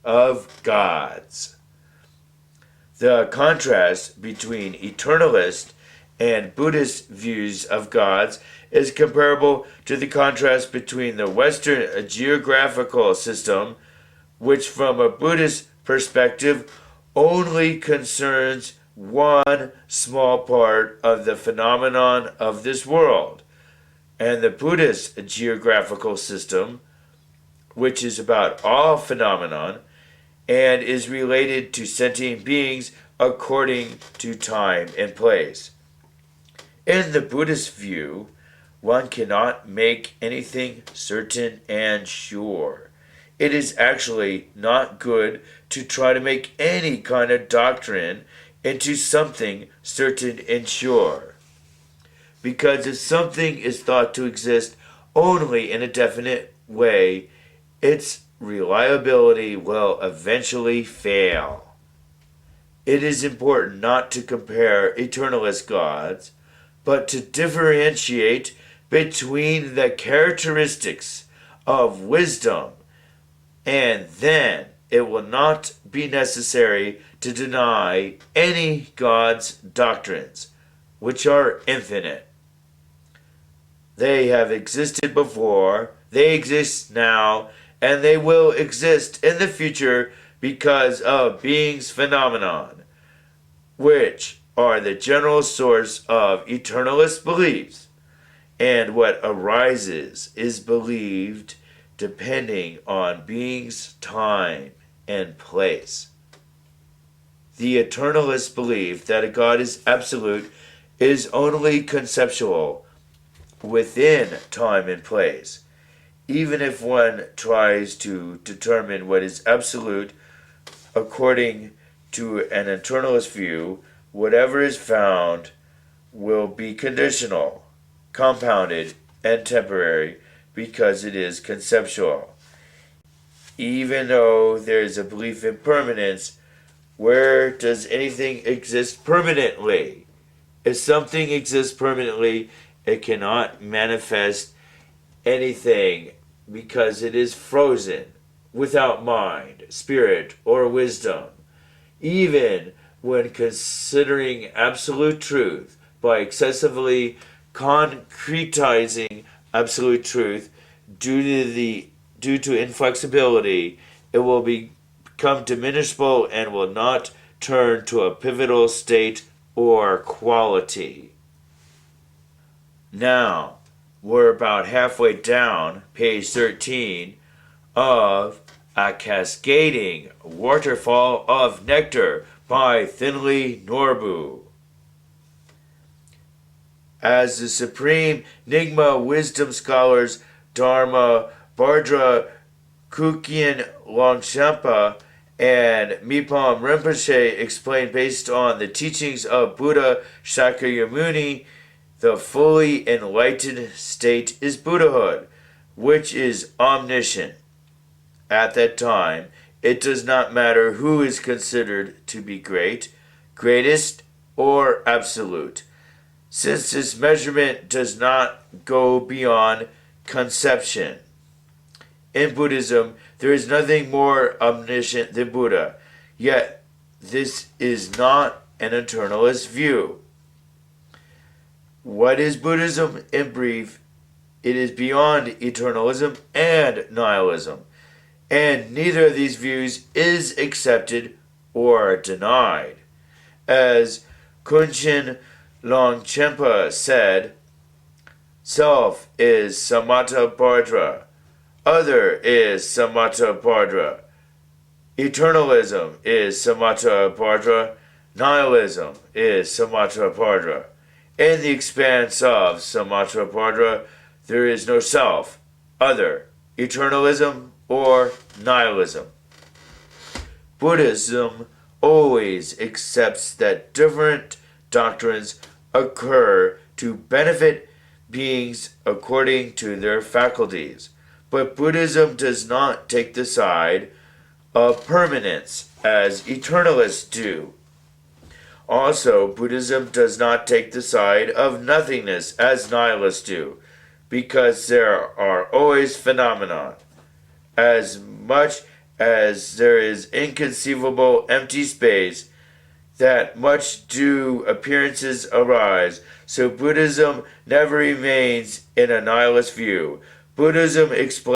of gods. The contrast between eternalist and Buddhist views of gods is comparable to the contrast between the Western geographical system, which from a Buddhist perspective only concerns one small part of the phenomenon of this world, and the Buddhist geographical system, which is about all phenomenon and is related to sentient beings according to time and place. In the Buddhist view, one cannot make anything certain and sure. It is actually not good to try to make any kind of doctrine into something certain and sure. Because if something is thought to exist only in a definite way, its reliability will eventually fail. It is important not to compare eternalist gods, but to differentiate between the characteristics of wisdom, and then it will not be necessary to deny any God's doctrines, which are infinite. They have existed before, they exist now, and they will exist in the future because of being's phenomenon, which are the general source of eternalist beliefs, and what arises is believed depending on being's time and place. The eternalist belief that a God is absolute is only conceptual within time and place. Even if one tries to determine what is absolute according to an eternalist view, whatever is found will be conditional, compounded, and temporary because it is conceptual. Even though there is a belief in permanence, where does anything exist permanently? If something exists permanently, it cannot manifest anything because it is frozen, without mind, spirit, or wisdom. Even when considering absolute truth by excessively concretizing absolute truth due to inflexibility, it will become diminishable and will not turn to a pivotal state or quality. Now, we're about halfway down page 13 of A Cascading Waterfall of Nectar by Thinley Norbu. As the supreme Nyingma wisdom scholars Dharma Bardra Kukien Longchenpa and Mipam Rinpoche explain based on the teachings of Buddha Shakyamuni, the fully enlightened state is Buddhahood, which is omniscient. At that time, it does not matter who is considered to be great, greatest, or absolute, since this measurement does not go beyond conception. In Buddhism, there is nothing more omniscient than Buddha, yet this is not an eternalist view. What is Buddhism? In brief, it is beyond eternalism and nihilism, and neither of these views is accepted or denied. As Kunchen Longchenpa said, self is samatha bhadra, other is samatha bhadra, eternalism is samatha bhadra, nihilism is samatha bhadra. In the expanse of samatha bhadra, there is no self, other, eternalism, or nihilism. Buddhism always accepts that different doctrines occur to benefit beings according to their faculties, but Buddhism does not take the side of permanence as eternalists do. Also, Buddhism does not take the side of nothingness as nihilists do, because there are always phenomena. As much as there is inconceivable empty space, that much do appearances arise, so Buddhism never remains in a nihilist view. Buddhism explains